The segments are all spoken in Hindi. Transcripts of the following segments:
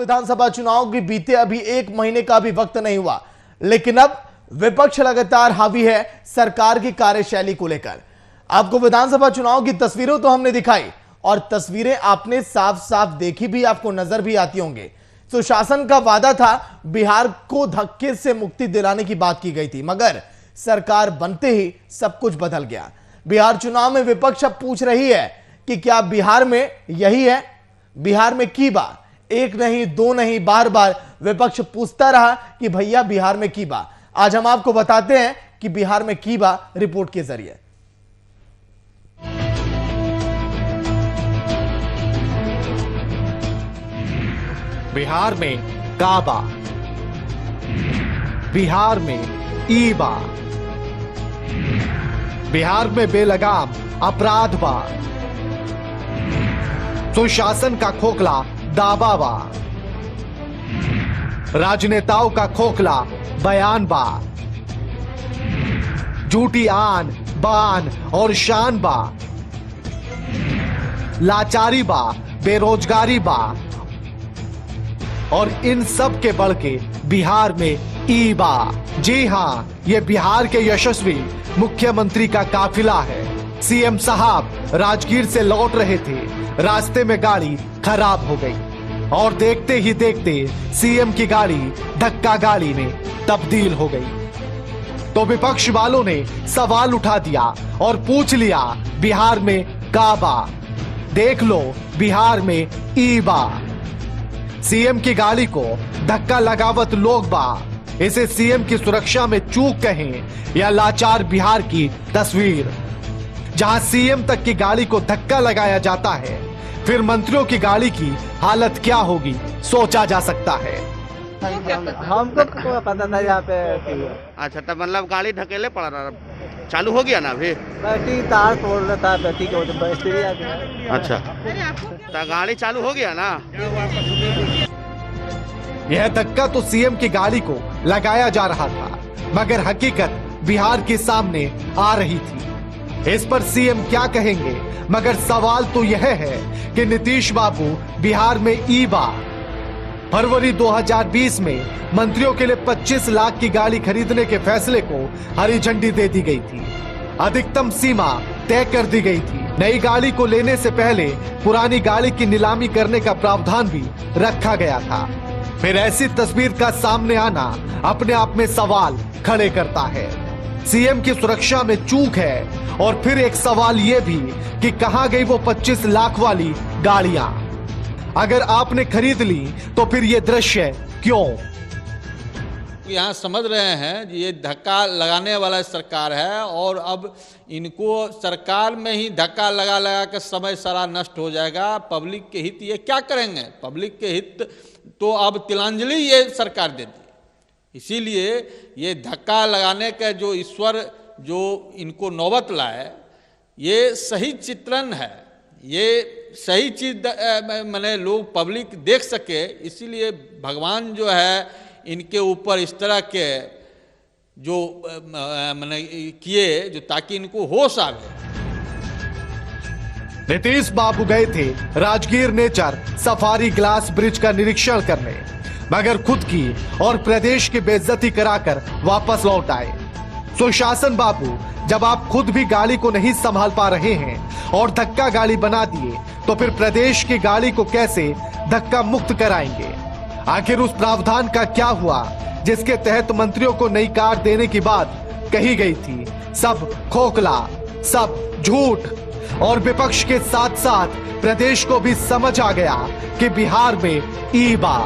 विधानसभा चुनाव की बीते अभी 1 महीने का भी वक्त नहीं हुआ, लेकिन अब विपक्ष लगातार हावी है सरकार की कार्यशैली को लेकर। आपको विधानसभा चुनाव की तस्वीरें तो हमने दिखाई और तस्वीरें आपने साफ साफ देखी भी, आपको नजर भी आती होंगे। सुशासन का वादा था, बिहार को धक्के से मुक्ति दिलाने की बात की गई थी, मगर सरकार बनते ही सब कुछ बदल गया। बिहार चुनाव में विपक्ष अब पूछ रही है कि क्या बिहार में यही है, बिहार में की बा? एक नहीं, दो नहीं, बार बार विपक्ष पूछता रहा कि भैया बिहार में की बा। आज हम आपको बताते हैं कि बिहार में की बा रिपोर्ट के जरिए। बिहार में काबा, बिहार में ईबा, बिहार में बेलगाम अपराध बा, सुशासन का खोखला दावा बा, राजनेताओं का खोखला बयान बा, झूठी आन बान और शान बा, लाचारी बा, बेरोजगारी बा और इन सब के बढ़ के बिहार में ईबा। जी हां, ये बिहार के यशस्वी मुख्यमंत्री का काफिला है। सीएम साहब राजगीर से लौट रहे थे, रास्ते में गाड़ी खराब हो गई और देखते ही देखते सीएम की गाड़ी धक्का गाड़ी में तब्दील हो गई। तो विपक्ष वालों ने सवाल उठा दिया और पूछ लिया, बिहार में काबा, देख लो बिहार में ईबा। सीएम की गाड़ी को धक्का लगावत लोग बा। इसे सीएम की सुरक्षा में चूक कहें या लाचार बिहार की तस्वीर, जहां सीएम तक की गाड़ी को धक्का लगाया जाता है, फिर मंत्रियों की गाड़ी की हालत क्या होगी सोचा जा सकता है। हमको तो पता था यहाँ पे। अच्छा, तब मतलब गाड़ी ढकेले पड़ रहा, चालू हो गया ना अभी? बैटरी तार तोड़ रहा था, बैटरी के बैटरी आ गया। अच्छा, तो गाड़ी चालू हो गया ना? यह धक्का तो सीएम की गाड़ी को लगाया जा रहा था, मगर हकीकत बिहार के सामने आ रही थी। इस पर सीएम क्या कहेंगे? मगर सवाल तो यह है कि नीतीश बाबू बिहार में ईबा। फरवरी 2020 में मंत्रियों के लिए 25 लाख की गाड़ी खरीदने के फैसले को हरी झंडी दे दी गई थी। अधिकतम सीमा तय कर दी गई थी। नई गाड़ी को लेने से पहले पुरानी गाड़ी की नीलामी करने का प्रावधान भी रखा गया था। फिर ऐसी तस्वीर का सामने आना अपने आप में सवाल खड़े करता है। सीएम की सुरक्षा में चूक है और फिर एक सवाल यह भी कि कहां गई वो 25 लाख वाली गाड़ियां? अगर आपने खरीद ली तो फिर ये दृश्य क्यों? यहाँ समझ रहे हैं ये धक्का लगाने वाला सरकार है और अब इनको सरकार में ही धक्का लगा लगा कर समय सारा नष्ट हो जाएगा। पब्लिक के हित ये क्या करेंगे? पब्लिक के हित तो अब तिलांजलि ये सरकार देती। इसीलिए ये धक्का लगाने का जो ईश्वर जो इनको नौबत लाए, ये सही चित्रण है, ये सही चीज मैंने लोग पब्लिक देख सके। इसीलिए भगवान जो है इनके ऊपर इस तरह के जो मैंने किए जो ताकि इनको होश आवे। नीतीश बाबू गए थे Rajgir nature safari glass bridge का निरीक्षण करने, मगर खुद की और प्रदेश की बेइज्जती कराकर वापस लौट आए। सुशासन बाबू, जब आप खुद भी गाड़ी को नहीं संभाल पा रहे हैं और धक्का गाड़ी बना दिए, तो फिर प्रदेश की गाड़ी को कैसे धक्का मुक्त कराएंगे? आखिर उस प्रावधान का क्या हुआ जिसके तहत मंत्रियों को नई कार देने की बात कही गई थी? सब खोखला, सब झूठ और विपक्ष के साथ साथ प्रदेश को भी समझ आ गया कि बिहार में ईबा।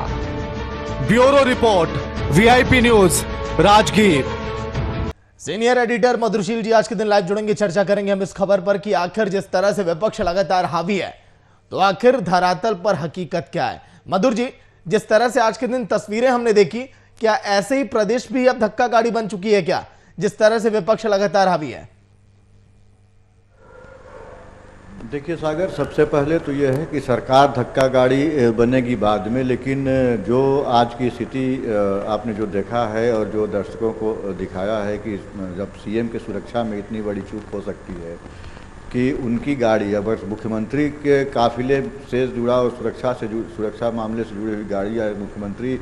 Bureau report, VIP news, Rajgir. Senior editor Madhursheel ji आज के दिन लाइव जुड़ेंगे, चर्चा करेंगे हम इस खबर पर कि आखिर जिस तरह से विपक्ष लगातार हावी है, तो आखिर धरातल पर हकीकत क्या है? मधुर जी, जिस तरह से आज के दिन तस्वीरें हमने देखी, क्या ऐसे ही प्रदेश भी अब धक्का गाड़ी बन चुकी है क्या, जिस तरह से विपक्ष लगातार हावी है? देखिए सागर, सबसे पहले तो यह है कि सरकार धक्का गाड़ी बनेगी बाद में, लेकिन जो आज की स्थिति आपने जो देखा है और जो दर्शकों को दिखाया है कि जब सीएम की सुरक्षा में इतनी बड़ी चूक हो सकती है, कि उनकी गाड़ी अगर मुख्यमंत्री के काफिले से जुड़ा और सुरक्षा मामले से जुड़ी हुई गाड़ी या मुख्यमंत्री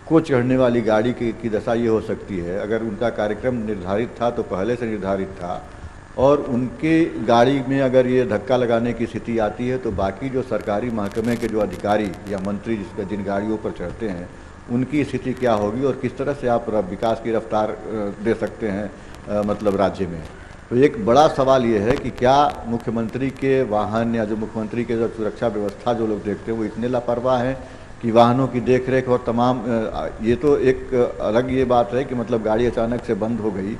को चढ़ने वाली गाड़ी की दशा ये हो सकती है। अगर उनका कार्यक्रम निर्धारित था तो पहले से निर्धारित था, और उनकी गाड़ी में अगर ये धक्का लगाने की स्थिति आती है तो बाकी जो सरकारी महकमे के जो अधिकारी या मंत्री जिन गाड़ियों पर चढ़ते हैं उनकी स्थिति क्या होगी और किस तरह से आप विकास की रफ्तार दे सकते हैं मतलब राज्य में। तो एक बड़ा सवाल ये है कि क्या मुख्यमंत्री के वाहन या जो मुख्यमंत्री के जो सुरक्षा व्यवस्था जो लोग देखते हैं वो इतने लापरवाह हैं कि वाहनों की देखरेख और तमाम ये तो एक अलग ये बात है कि मतलब गाड़ी अचानक से बंद हो गई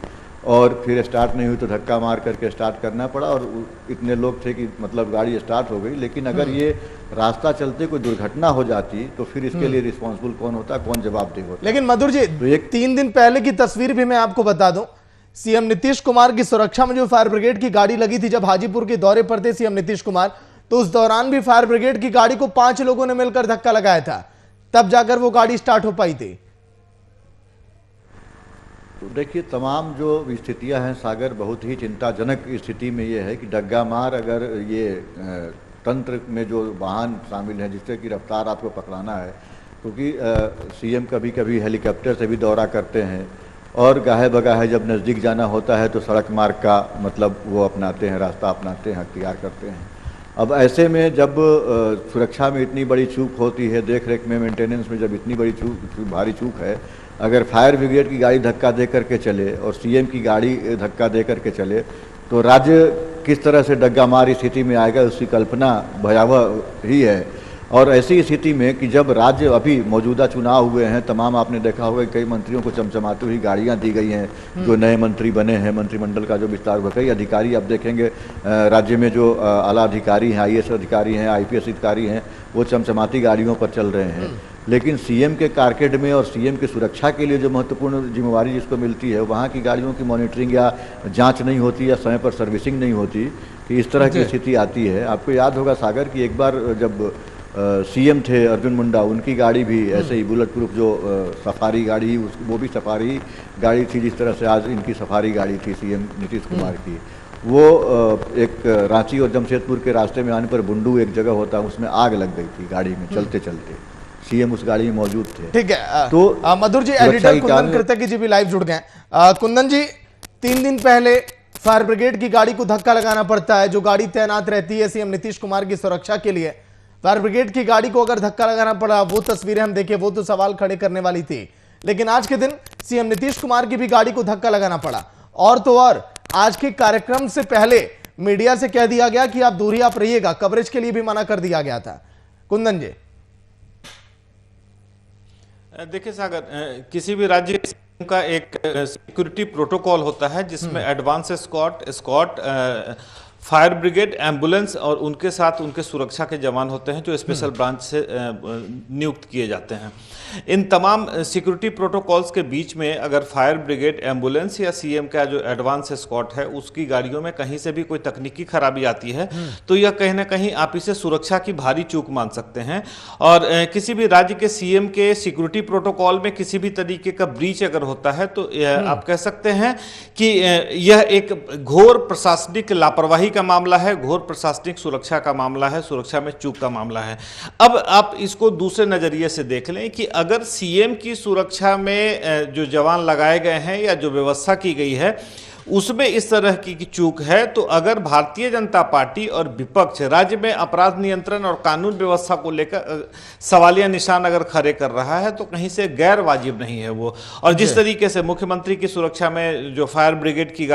और फिर स्टार्ट नहीं हुई तो धक्का मार करके स्टार्ट करना पड़ा और इतने लोग थे कि मतलब गाड़ी स्टार्ट हो गई। लेकिन अगर ये रास्ता चलते कोई दुर्घटना हो जाती तो फिर इसके लिए रिस्पॉन्सिबल कौन होता, कौन जवाबदेह होता। लेकिन मधुर जी, तो एक 3 दिन पहले की तस्वीर भी मैं आपको बता दूं, सीएम नीतीश कुमार की सुरक्षा में जो फायर ब्रिगेड की गाड़ी लगी थी, जब हाजीपुर के दौरे पर थे सीएम नीतीश कुमार, तो उस दौरान भी फायर ब्रिगेड की गाड़ी को 5 लोगों ने मिलकर धक्का लगाया था, तब जाकर वो गाड़ी स्टार्ट हो पाई थी। तो देखिए, तमाम जो स्थितियां हैं सागर, बहुत ही चिंताजनक स्थिति में ये है कि डग्गा मार अगर ये तंत्र में जो वाहन शामिल हैं जिससे कि रफ्तार आपको पकड़ाना है, क्योंकि सीएम कभी कभी हेलीकॉप्टर से भी दौरा करते हैं और गाहे बगाहे जब नज़दीक जाना होता है तो सड़क मार्ग का मतलब वो अपनाते हैं, रास्ता अपनाते हैं, अख्तियार करते हैं। अब ऐसे में जब सुरक्षा में इतनी बड़ी चूक होती है, देख रेख में, मेंटेनेंस में जब इतनी बड़ी भारी चूक है, अगर फायर ब्रिगेड की गाड़ी धक्का दे करके चले और सीएम की गाड़ी धक्का दे करके चले तो राज्य किस तरह से डग्गा मार स्थिति में आएगा, उसकी कल्पना भयावह ही है। और ऐसी स्थिति में कि जब राज्य अभी मौजूदा चुनाव हुए हैं, तमाम आपने देखा होगा कई मंत्रियों को चमचमाती हुई गाड़ियां दी गई हैं, जो नए मंत्री बने हैं, मंत्रिमंडल का जो विस्तार हुआ, कई अधिकारी आप देखेंगे राज्य में जो आला अधिकारी हैं, आईएएस अधिकारी हैं, आईपीएस अधिकारी हैं, वो चमचमाती गाड़ियों पर चल रहे हैं। लेकिन सीएम के कारकेड में और सीएम की सुरक्षा के लिए जो महत्वपूर्ण जिम्मेवारी जिसको मिलती है, वहाँ की गाड़ियों की मॉनिटरिंग या जाँच नहीं होती या समय पर सर्विसिंग नहीं होती, कि इस तरह की स्थिति आती है। आपको याद होगा सागर कि एक बार जब सीएम थे अर्जुन मुंडा, उनकी गाड़ी भी ऐसे ही बुलेट प्रूफ जो सफारी गाड़ी, वो भी सफारी गाड़ी थी जिस तरह से आज इनकी सफारी गाड़ी थी सीएम नीतीश कुमार की। वो एक रांची और जमशेदपुर के रास्ते में आने पर बुंडू एक जगह होता है, उसमें आग लग गई थी गाड़ी में चलते चलते, सीएम उस गाड़ी में मौजूद थे। ठीक है, तो मधुर जी, एडिटर कुंदन कृतज्ञ जी भी लाइव जुड़ गए। कुंदन जी, 3 दिन पहले फायर ब्रिगेड की गाड़ी को धक्का लगाना पड़ता है, जो गाड़ी तैनात रहती है सीएम नीतीश कुमार की सुरक्षा के लिए। फायर ब्रिगेड की गाड़ी को अगर धक्का लगाना पड़ा, वो तस्वीरें हम देखें, वो तो सवाल खड़े करने वाली थी। लेकिन आज के दिन सीएम नीतीश कुमार की भी गाड़ी को धक्का लगाना पड़ा, और तो और आज के कार्यक्रम से पहले मीडिया से कह दिया गया कि आप दूरी आप रहिएगा, कवरेज के लिए भी मना कर दिया गया था। कुंदन जी, देखिए सागर, किसी भी राज्य का एक सिक्योरिटी प्रोटोकॉल होता है जिसमें advance escort, fire brigade, ambulance और उनके साथ उनके सुरक्षा के जवान होते हैं जो स्पेशल ब्रांच से नियुक्त किए जाते हैं। इन तमाम सिक्योरिटी प्रोटोकॉल्स के बीच में अगर फायर ब्रिगेड, एम्बुलेंस या सीएम का जो एडवांस स्कॉट है उसकी गाड़ियों में कहीं से भी कोई तकनीकी खराबी आती है तो यह कहीं ना कहीं आप इसे सुरक्षा की भारी चूक मान सकते हैं। और किसी भी राज्य के सीएम के सिक्योरिटी प्रोटोकॉल में किसी भी तरीके का ब्रीच अगर होता है तो आप कह सकते हैं कि यह एक घोर प्रशासनिक लापरवाही का मामला है, घोर प्रशासनिक सुरक्षा का मामला है, सुरक्षा में चूक का मामला है। अब आप इसको दूसरे नजरिए से देख लें कि अगर सीएम की सुरक्षा में जो जवान लगाए गए हैं या जो व्यवस्था की गई है उसमें इस तरह की चूक है, तो अगर भारतीय जनता पार्टी और विपक्ष राज्य में अपराध नियंत्रण और कानून व्यवस्था को लेकर सवालिया निशान अगर खड़े कर रहा है तो कहीं से गैर वाजिब नहीं है वो। और जिस तरीके से मुख्यमंत्री की सुरक्षा में जो फायर ब्रिगेड की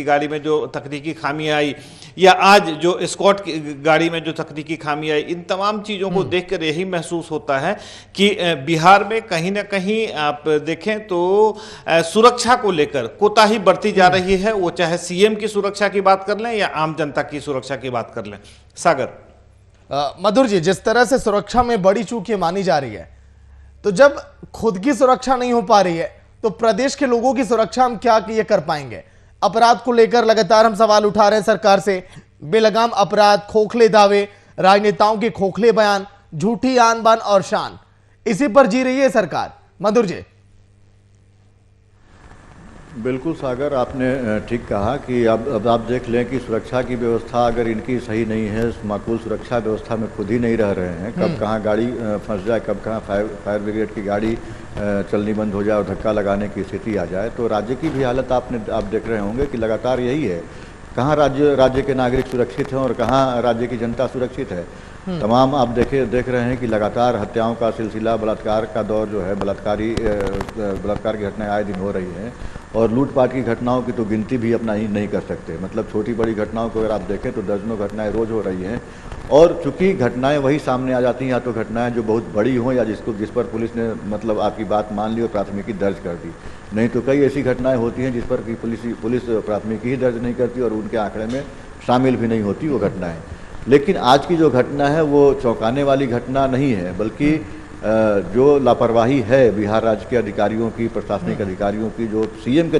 गाड़ी में जो तकनीकी खामी आई या आज जो स्कॉट की गाड़ी में जो तकनीकी खामी आई, इन तमाम चीज़ों को देखकर यही महसूस होता है कि बिहार में कहीं ना कहीं आप देखें तो सुरक्षा को लेकर कोताही बढ़ती जा रही है, वो चाहे सीएम की सुरक्षा की बात कर लें या आम जनता की सुरक्षा की बात कर लें। सागर, मधुर जी, जिस तरह से सुरक्षा में बड़ी चूक ये मानी जा रही है, तो जब खुद की सुरक्षा नहीं हो पा रही है तो प्रदेश के लोगों की सुरक्षा हम क्या ये कर पाएंगे? अपराध को लेकर लगातार हम सवाल उठा रहे हैं सरकार से, बेलगाम अपराध, खोखले दावे, राजनेताओं के खोखले बयान, झूठी आन बान और शान, इसी पर जी रही है सरकार। मधुर जी, बिल्कुल सागर, आपने ठीक कहा कि अब आप देख लें कि सुरक्षा की व्यवस्था अगर इनकी सही नहीं है, माकूल सुरक्षा व्यवस्था में खुद ही नहीं रह रहे हैं, कब कहाँ गाड़ी फंस जाए, कब कहाँ फायर ब्रिगेड की गाड़ी चलनी बंद हो जाए और धक्का लगाने की स्थिति आ जाए, तो राज्य की भी हालत आप देख रहे होंगे कि लगातार यही है। कहाँ राज्य के नागरिक सुरक्षित हैं और कहाँ राज्य की जनता सुरक्षित है। तमाम आप देख रहे हैं कि लगातार हत्याओं का सिलसिला, बलात्कार का दौर जो है, बलात्कार की घटनाएं आए दिन हो रही हैं और लूटपाट की घटनाओं की तो गिनती भी अपना ही नहीं कर सकते। मतलब छोटी बड़ी घटनाओं को अगर आप देखें तो दर्जनों घटनाएं रोज हो रही हैं और चूंकि घटनाएं वही सामने आ जाती हैं, या तो घटनाएं जो बहुत बड़ी हों या जिस पर पुलिस ने मतलब आपकी बात मान ली और प्राथमिकी दर्ज कर दी, नहीं तो कई ऐसी घटनाएं होती हैं जिस पर कि पुलिस प्राथमिकी ही दर्ज नहीं करती और उनके आंकड़े में शामिल भी नहीं होती वो घटनाएं। लेकिन आज की जो घटना है वो चौंकाने वाली घटना नहीं है, बल्कि जो लापरवाही है बिहार राज्य के अधिकारियों की, प्रशासनिक अधिकारियों की, जो सीएम के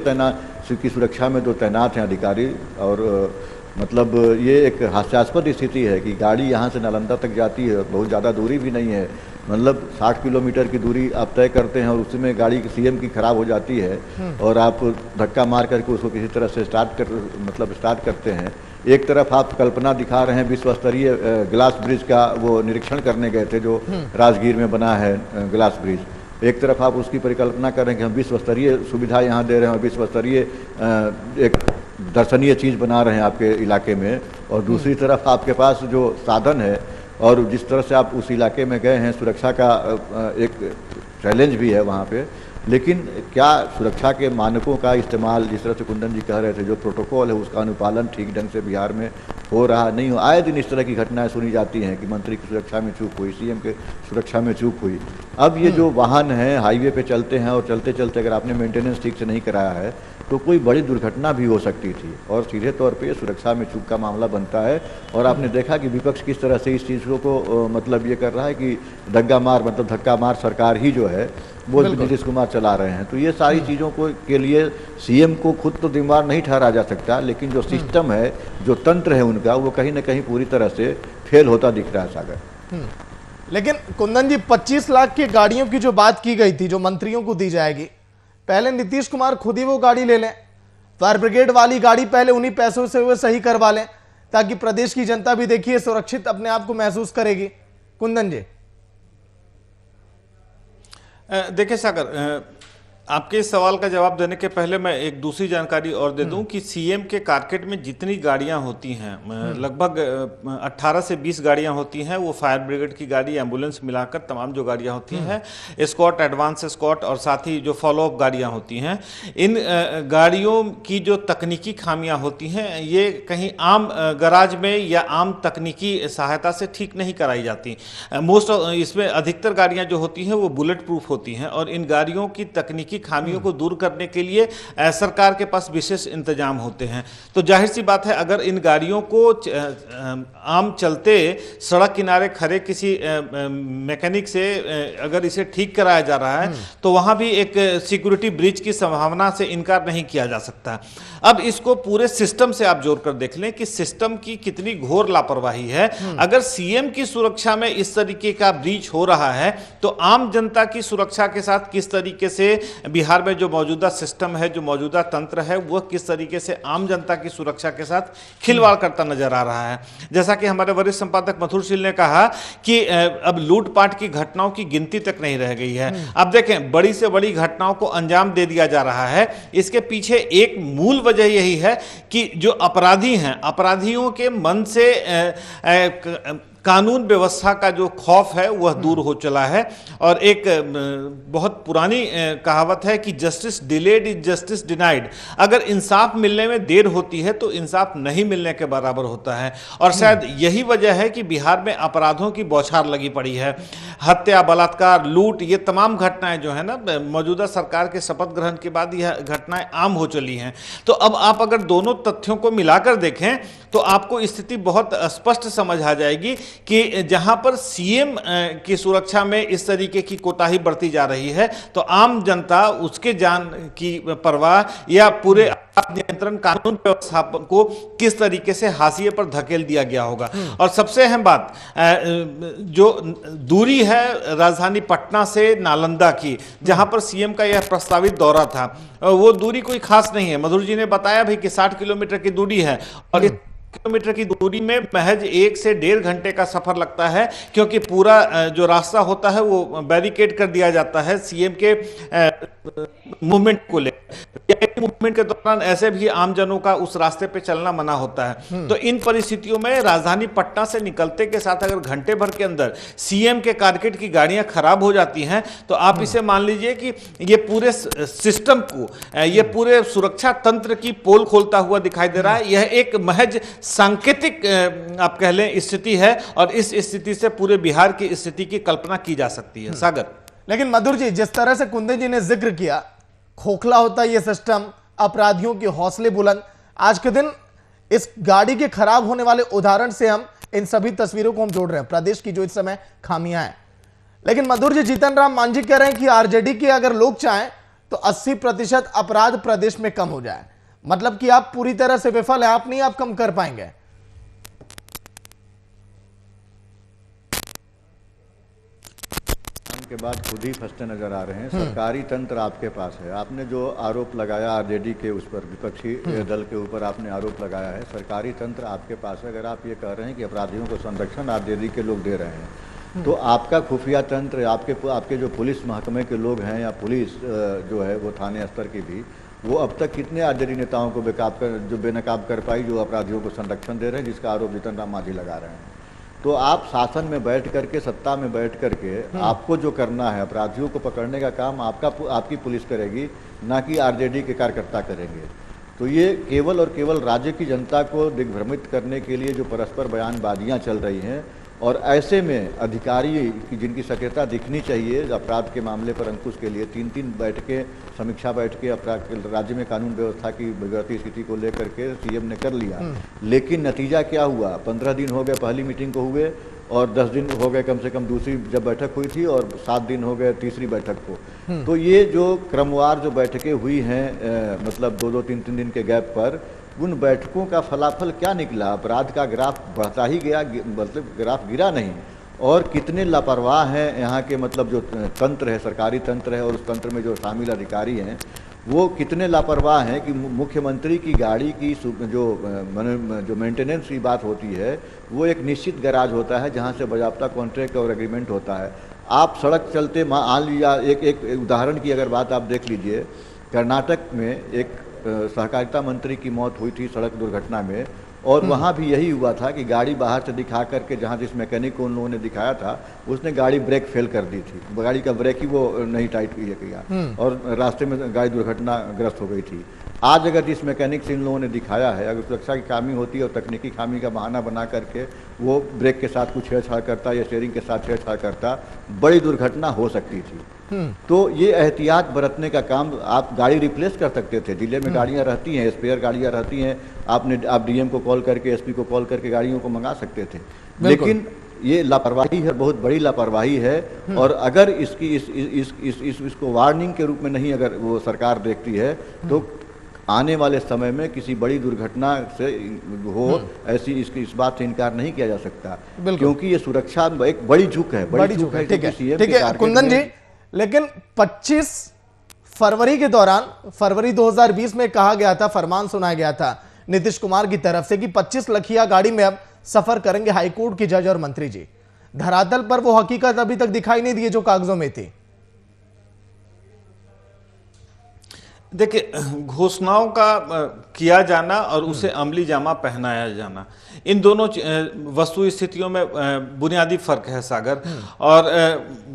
की सुरक्षा में जो तैनात हैं अधिकारी, और मतलब ये एक हास्यास्पद स्थिति है कि गाड़ी यहाँ से नालंदा तक जाती है, बहुत ज़्यादा दूरी भी नहीं है, मतलब 60 किलोमीटर की दूरी आप तय करते हैं और उसमें गाड़ी सीएम की खराब हो जाती है और आप धक्का मार करके उसको किसी तरह से स्टार्ट करते हैं। एक तरफ आप कल्पना दिखा रहे हैं विश्व स्तरीय ग्लास ब्रिज का, वो निरीक्षण करने गए थे जो राजगीर में बना है ग्लास ब्रिज, एक तरफ आप उसकी परिकल्पना कर रहे हैं कि हम विश्व स्तरीय सुविधा यहाँ दे रहे हैं और विश्व स्तरीय एक दर्शनीय चीज़ बना रहे हैं आपके इलाके में, और दूसरी तरफ आपके पास जो साधन है और जिस तरह से आप उस इलाके में गए हैं, सुरक्षा का एक चैलेंज भी है वहाँ पे, लेकिन क्या सुरक्षा के मानकों का इस्तेमाल, जिस तरह से कुंदन जी कह रहे थे, जो प्रोटोकॉल है उसका अनुपालन ठीक ढंग से बिहार में हो रहा नहीं हो। आए दिन इस तरह की घटनाएं सुनी जाती हैं कि मंत्री की सुरक्षा में चूक हुई, सीएम के सुरक्षा में चूक हुई। अब ये जो वाहन हैं हाईवे पे चलते हैं और चलते चलते अगर आपने मेंटेनेंस ठीक से नहीं कराया है तो कोई बड़ी दुर्घटना भी हो सकती थी और सीधे तौर पे सुरक्षा में चूक का मामला बनता है। और आपने देखा कि विपक्ष किस तरह से इस चीज़ को मतलब ये कर रहा है कि धक्का मार सरकार ही जो है वो नीतीश कुमार चला रहे हैं। तो ये सारी चीज़ों को के लिए सीएम को खुद तो जिम्मेदार नहीं ठहरा जा सकता, लेकिन जो सिस्टम है, जो तंत्र है उनका, वो कहीं ना कहीं पूरी तरह से फेल होता दिख रहा है सागर। लेकिन कुंदन जी, 25 लाख की गाड़ियों की जो बात की गई थी जो मंत्रियों को दी जाएगी, पहले नीतीश कुमार खुद ही वो गाड़ी ले लें, फायर ब्रिगेड वाली गाड़ी पहले उन्हीं पैसों से वो सही करवा लें ताकि प्रदेश की जनता भी देखिए सुरक्षित अपने आप को महसूस करेगी। कुंदन जी, देखिए सागर, आपके इस सवाल का जवाब देने के पहले मैं एक दूसरी जानकारी और दे दूं कि सीएम के कारकेट में जितनी गाड़ियां होती हैं, लगभग 18 से 20 गाड़ियां होती हैं, वो फायर ब्रिगेड की गाड़ी, एम्बुलेंस मिलाकर तमाम जो गाड़ियां होती हैं, एस्कॉर्ट, एडवांस एस्कॉर्ट और साथ ही जो फॉलोअप गाड़ियां होती हैं, इन गाड़ियों की जो तकनीकी खामियां होती हैं ये कहीं आम गराज में या आम तकनीकी सहायता से ठीक नहीं कराई जाती। इसमें अधिकतर गाड़ियाँ जो होती हैं वो बुलेट प्रूफ होती हैं और इन गाड़ियों की तकनीकी खामियों को दूर करने के लिए सरकार के पास विशेष इंतजाम होते हैं। तो जाहिर सी बात है, अगर इन गाड़ियों को आम चलते सड़क किनारे खड़े किसी मैकेनिक से अगर इसे ठीक कराया जा रहा है तो वहां भी एक सिक्योरिटी ब्रीच की संभावना से इनकार नहीं किया जा सकता। अब इसको पूरे सिस्टम से आप जोड़कर देख लें कि सिस्टम की कितनी घोर लापरवाही है। अगर सीएम की सुरक्षा में इस तरीके का ब्रीच हो रहा है तो आम जनता की सुरक्षा के साथ किस तरीके से बिहार में जो मौजूदा सिस्टम है, जो मौजूदा तंत्र है, वह किस तरीके से आम जनता की सुरक्षा के साथ खिलवाड़ करता नजर आ रहा है। जैसा कि हमारे वरिष्ठ संपादक मथुर शील ने कहा कि अब लूटपाट की घटनाओं की गिनती तक नहीं रह गई है। अब देखें, बड़ी से बड़ी घटनाओं को अंजाम दे दिया जा रहा है। इसके पीछे एक मूल वजह यही है कि जो अपराधी हैं, अपराधियों के मन से कानून व्यवस्था का जो खौफ है वह दूर हो चला है। और एक बहुत पुरानी कहावत है कि justice delayed is justice denied. अगर इंसाफ मिलने में देर होती है तो इंसाफ नहीं मिलने के बराबर होता है। और शायद यही वजह है कि बिहार में अपराधों की बौछार लगी पड़ी है। हत्या, बलात्कार, लूट, ये तमाम घटनाएं जो है ना, मौजूदा सरकार के शपथ ग्रहण के बाद यह घटनाएं आम हो चली हैं। तो अब आप अगर दोनों तथ्यों को मिलाकर देखें तो आपको स्थिति बहुत स्पष्ट समझ आ जाएगी कि जहां पर सीएम की सुरक्षा में इस तरीके की कोताही बरती जा रही है तो आम जनता उसके जान की परवाह या पूरे नियंत्रण कानून व्यवस्था को किस तरीके से हाशिए पर धकेल दिया गया होगा। और सबसे अहम बात, जो दूरी है राजधानी पटना से नालंदा की, जहां पर सीएम का यह प्रस्तावित दौरा था। वो दूरी कोई खास नहीं है, मधुर जी ने बताया भी कि 60 किलोमीटर की दूरी है, और इस किलोमीटर की दूरी में महज 1 से 1.5 घंटे का सफर लगता है, क्योंकि पूरा जो रास्ता होता है वो बैरिकेड कर दिया जाता है सीएम के मूवमेंट को लेकर। मूवमेंट के दौरान ऐसे भी आमजनों का उस रास्ते पे चलना मना होता है। तो इन परिस्थितियों में राजधानी पटना से निकलते के साथ अगर घंटे भर के अंदर सीएम के कारकेड की गाड़ियां खराब हो जाती हैं, तो आप इसे मान लीजिए कि ये पूरे सिस्टम को, ये पूरे सुरक्षा तंत्र की पोल खोलता हुआ दिखाई दे रहा है। यह एक महज सांकेतिक आप कह लें स्थिति है, और इस स्थिति से पूरे बिहार की स्थिति की कल्पना की जा सकती है। सागर, लेकिन मधुर जी, जिस तरह से कुंदन जी ने जिक्र किया, खोखला होता है ये सिस्टम, अपराधियों के हौसले बुलंद। आज के दिन इस गाड़ी के खराब होने वाले उदाहरण से हम इन सभी तस्वीरों को हम जोड़ रहे हैं, प्रदेश की जो इस समय खामियां हैं। लेकिन मधुर जी, जीतन राम मांझी कह रहे हैं कि आरजेडी के अगर लोग चाहें तो 80% अपराध प्रदेश में कम हो जाए। मतलब कि आप पूरी तरह से विफल है, आप नहीं, आप कम कर पाएंगे। के बाद खुद ही फंसते नजर आ रहे हैं। सरकारी तंत्र आपके पास है। आपने जो आरोप लगाया आरजेडी के उस पर, विपक्षी दल के ऊपर आपने आरोप लगाया है, सरकारी तंत्र आपके पास है। अगर आप ये कह रहे हैं कि अपराधियों को संरक्षण आरजेडी के लोग दे रहे हैं, तो आपका खुफिया तंत्र, आपके जो पुलिस महकमे के लोग हैं, या पुलिस जो है वो थाने स्तर की भी, वो अब तक कितने आरजेडी नेताओं को बेनकाब कर पाई, जो अपराधियों को संरक्षण दे रहे हैं, जिसका आरोप जीतन राम मांझी लगा रहे हैं। तो आप शासन में बैठ करके, सत्ता में बैठ करके, आपको जो करना है, अपराधियों को पकड़ने का काम आपकी पुलिस करेगी, ना कि आरजेडी के कार्यकर्ता करेंगे। तो ये केवल और केवल राज्य की जनता को दिग्भ्रमित करने के लिए जो परस्पर बयानबाजियां चल रही हैं, और ऐसे में अधिकारी जिनकी सक्रियता दिखनी चाहिए अपराध के मामले पर अंकुश के लिए, 3-3 बैठकें, समीक्षा बैठकें अपराध राज्य में कानून व्यवस्था की बिगड़ती स्थिति को लेकर के सीएम ने कर लिया। लेकिन नतीजा क्या हुआ? 15 दिन हो गए पहली मीटिंग को हुए, और 10 दिन हो गए कम से कम दूसरी जब बैठक हुई थी, और 7 दिन हो गए तीसरी बैठक को। तो ये जो क्रमवार जो बैठकें हुई हैं, मतलब 2-2, 3-3 दिन के गैप पर, उन बैठकों का फलाफल क्या निकला? अपराध का ग्राफ बढ़ता ही गया, मतलब ग्राफ गिरा नहीं। और कितने लापरवाह हैं यहाँ के, मतलब जो तंत्र है, सरकारी तंत्र है, और उस तंत्र में जो शामिल अधिकारी हैं, वो कितने लापरवाह हैं कि मुख्यमंत्री की गाड़ी की जो मेंटेनेंस की बात होती है, वो एक निश्चित गैराज होता है जहाँ से बाकायदा कॉन्ट्रैक्ट और एग्रीमेंट होता है। आप सड़क चलते, मान लिया एक उदाहरण की अगर बात आप देख लीजिए, कर्नाटक में एक सहकारिता मंत्री की मौत हुई थी सड़क दुर्घटना में, और वहाँ भी यही हुआ था कि गाड़ी बाहर से दिखा करके, जहाँ जिस मैकेनिक को उन लोगों ने दिखाया था, उसने गाड़ी ब्रेक फेल कर दी थी, गाड़ी का ब्रेक ही वो नहीं टाइट किया, और रास्ते में गाड़ी दुर्घटनाग्रस्त हो गई थी। आज अगर जिस मैकेनिक से इन लोगों ने दिखाया है, अगर सुरक्षा की खामी होती है और तकनीकी खामी का बहाना बना करके वो ब्रेक के साथ कुछ छेड़छाड़ करता या स्टीयरिंग के साथ छेड़छाड़ करता, बड़ी दुर्घटना हो सकती थी। तो ये एहतियात बरतने का काम, आप गाड़ी रिप्लेस कर सकते थे। जिले में गाड़ियां रहती हैं, स्पेयर गाड़ियां रहती हैं, आप डीएम को कॉल करके, एसपी को कॉल करके गाड़ियों को मंगा सकते थे। लेकिन ये लापरवाही है, बहुत बड़ी लापरवाही है। और अगर इसको वार्निंग के रूप में नहीं अगर वो सरकार देखती है, तो आने वाले समय में किसी बड़ी दुर्घटना से हो, ऐसी इस बात से इनकार नहीं किया जा सकता, क्योंकि ये सुरक्षा एक बड़ी झुक है, बड़ी झुक है। ठीक है कुंदन जी, लेकिन 25 फरवरी के दौरान, फरवरी 2020 में कहा गया था, फरमान सुनाया गया था नीतीश कुमार की तरफ से कि 25 लखिया गाड़ी में अब सफर करेंगे हाईकोर्ट के जज और मंत्री जी। धरातल पर वो हकीकत अभी तक दिखाई नहीं दी जो कागजों में थी। देखिए, घोषणाओं का किया जाना और उसे अमली जामा पहनाया जाना, इन दोनों वस्तु स्थितियों में बुनियादी फर्क है सागर। और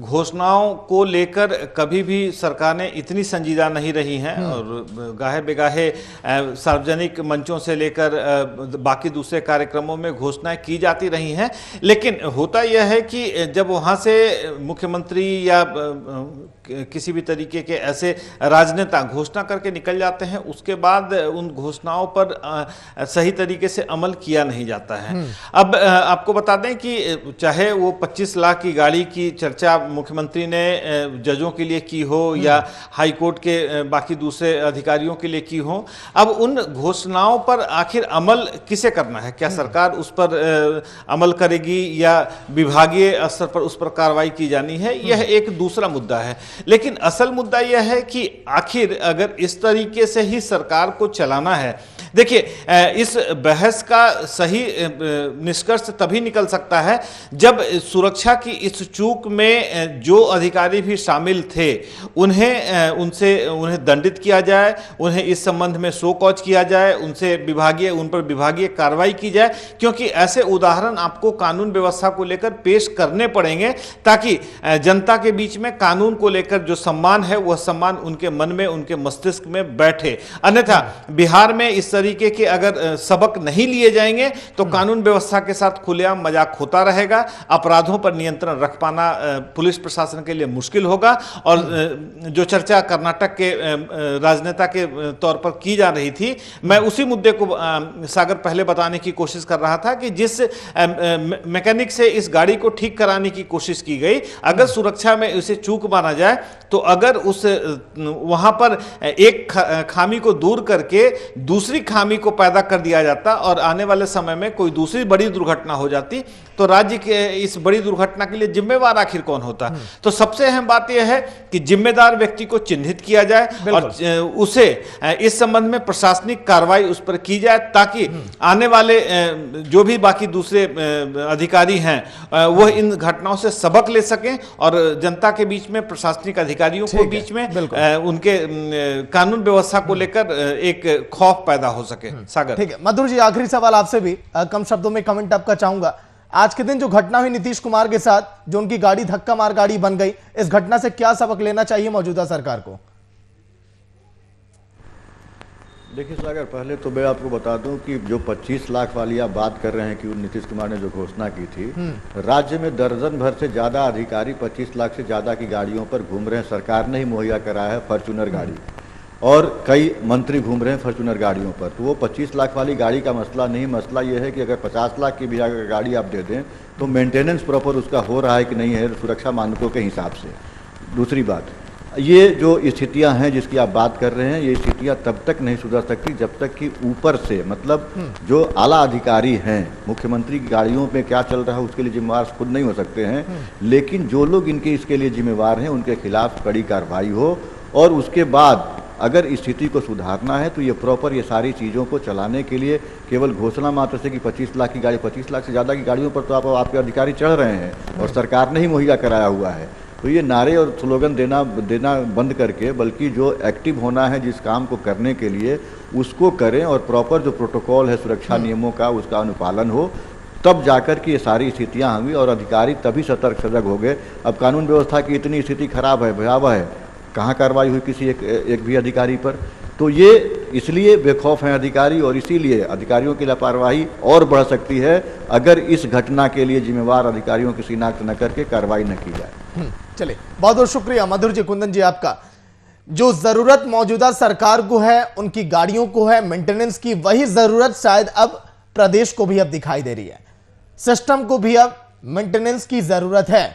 घोषणाओं को लेकर कभी भी सरकार ने इतनी संजीदा नहीं रही हैं, और गाहे बेगाहे सार्वजनिक मंचों से लेकर बाकी दूसरे कार्यक्रमों में घोषणाएं की जाती रही हैं। लेकिन होता यह है कि जब वहाँ से मुख्यमंत्री या किसी भी तरीके के ऐसे राजनेता घोषणा करके निकल जाते हैं, उसके बाद उन घोषणाओं पर सही तरीके से अमल किया नहीं जाता है। अब आपको बता दें कि चाहे वो 25 लाख की गाड़ी की चर्चा मुख्यमंत्री ने जजों के लिए की हो या हाई कोर्ट के बाकी दूसरे अधिकारियों के लिए की हो, अब उन घोषणाओं पर आखिर अमल किसे करना है? क्या सरकार उस पर अमल करेगी या विभागीय स्तर पर उस पर कार्रवाई की जानी है? यह एक दूसरा मुद्दा है। लेकिन असल मुद्दा यह है कि आखिर अगर इस तरीके से ही सरकार को चलाना है, देखिए इस बहस का सही निष्कर्ष तभी निकल सकता है जब सुरक्षा की इस चूक में जो अधिकारी भी शामिल थे उन्हें दंडित किया जाए, उन्हें इस संबंध में शो कॉज किया जाए, उन पर विभागीय कार्रवाई की जाए, क्योंकि ऐसे उदाहरण आपको कानून व्यवस्था को लेकर पेश करने पड़ेंगे ताकि जनता के बीच में कानून को लेकर जो सम्मान है वह सम्मान उनके मन में, उनके मस्तिष्क में बैठे। अन्यथा बिहार में इस तरीके के अगर सबक नहीं लिए जाएंगे तो कानून व्यवस्था के साथ खुलेआम मजाक होता रहेगा, अपराधों पर नियंत्रण रख पाना पुलिस प्रशासन के लिए मुश्किल होगा। और जो चर्चा कर्नाटक के राजनेता के तौर पर की जा रही थी, मैं उसी मुद्दे को सागर पहले बताने की कोशिश कर रहा था कि जिस मैकेनिक से इस गाड़ी को ठीक कराने की कोशिश की गई, अगर सुरक्षा में उसे चूक माना जाए तो अगर उस वहां पर एक खामी को दूर करके दूसरी खामी को पैदा कर दिया जाता और आने वाले समय में कोई दूसरी बड़ी दुर्घटना हो जाती तो राज्य के इस बड़ी दुर्घटना के लिए जिम्मेवार आखिर कौन होता? तो सबसे अहम बात यह है कि जिम्मेदार व्यक्ति को चिन्हित किया जाए और उसे इस संबंध में प्रशासनिक कार्रवाई उस पर की जाए ताकि आने वाले जो भी बाकी दूसरे अधिकारी हैं वह इन घटनाओं से सबक ले सकें और जनता के बीच में, प्रशासनिक अधिकारियों के बीच में उनके कानून व्यवस्था को लेकर एक खौफ पैदा हो सके। सागर, ठीक है। मधुर जी, आखिरी सवाल आपसे भी कम शब्दों में कमेंट आपका चाहूंगा। आज के दिन जो घटना हुई नीतीश कुमार के साथ, जो उनकी गाड़ी धक्का मार गाड़ी बन गई, इस घटना से क्या सबक लेना चाहिए मौजूदा सरकार को? देखिए सागर, पहले तो मैं आपको बता दूं कि जो 25 लाख वाली आप बात कर रहे हैं कि नीतीश कुमार ने जो घोषणा की थी, राज्य में दर्जन भर से ज्यादा अधिकारी 25 लाख से ज्यादा की गाड़ियों पर घूम रहे हैं। सरकार ने ही मुहैया कराया है फॉर्च्यूनर गाड़ी, और कई मंत्री घूम रहे हैं फॉर्च्यूनर गाड़ियों पर। तो वो 25 लाख वाली गाड़ी का मसला नहीं, मसला ये है कि अगर 50 लाख की भी अगर गाड़ी आप दे दें तो मेंटेनेंस प्रॉपर उसका हो रहा है कि नहीं है सुरक्षा मानकों के हिसाब से। दूसरी बात, ये जो स्थितियां हैं जिसकी आप बात कर रहे हैं, ये स्थितियां तब तक नहीं सुधर सकती जब तक कि ऊपर से, मतलब जो आला अधिकारी हैं, मुख्यमंत्री की गाड़ियों में क्या चल रहा है उसके लिए जिम्मेवार खुद नहीं हो सकते हैं, लेकिन जो लोग इनके इसके लिए जिम्मेवार हैं उनके खिलाफ कड़ी कार्रवाई हो। और उसके बाद अगर स्थिति को सुधारना है तो ये प्रॉपर ये सारी चीज़ों को चलाने के लिए केवल घोषणा मात्र से कि 25 लाख की गाड़ी, 25 लाख से ज़्यादा की गाड़ियों पर तो आपके अधिकारी चढ़ रहे हैं और सरकार ने ही मुहैया कराया हुआ है। तो ये नारे और स्लोगन देना बंद करके बल्कि जो एक्टिव होना है जिस काम को करने के लिए उसको करें और प्रॉपर जो प्रोटोकॉल है सुरक्षा नियमों का उसका अनुपालन हो, तब जाकर के ये सारी स्थितियाँ हुई और अधिकारी तभी सजग हो गए। अब कानून व्यवस्था की इतनी स्थिति खराब है, भयावह है, कहाँ कार्रवाई हुई किसी एक भी अधिकारी पर? तो ये इसलिए बेखौफ हैं अधिकारी और इसीलिए अधिकारियों की लापरवाही और बढ़ सकती है अगर इस घटना के लिए जिम्मेवार अधिकारियों की शिनाख्त न करके कार्रवाई न की जाए। चलिए, बहुत बहुत शुक्रिया मधुर जी, कुंदन जी आपका। जो जरूरत मौजूदा सरकार को है, उनकी गाड़ियों को है मेंटेनेंस की, वही जरूरत शायद अब प्रदेश को भी अब दिखाई दे रही है। सिस्टम को भी अब मेंटेनेंस की जरूरत है,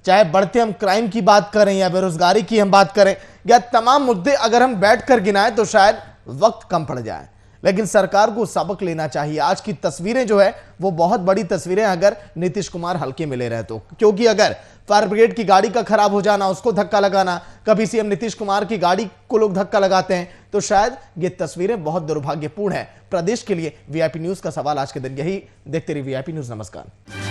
चाहे बढ़ते हम क्राइम की बात करें या बेरोजगारी की हम बात करें या तमाम मुद्दे अगर हम बैठकर गिनाएं तो शायद वक्त कम पड़ जाए, लेकिन सरकार को सबक लेना चाहिए। आज की तस्वीरें जो है वो बहुत बड़ी तस्वीरें अगर नीतीश कुमार हल्के में ले रहे तो, क्योंकि अगर फायर ब्रिगेड की गाड़ी का खराब हो जाना, उसको धक्का लगाना, कभी सीएम नीतीश कुमार की गाड़ी को लोग धक्का लगाते हैं, तो शायद ये तस्वीरें बहुत दुर्भाग्यपूर्ण है प्रदेश के लिए। वीआईपी न्यूज का सवाल आज के दिन यही। देखते रहिए वीआईपी न्यूज। नमस्कार।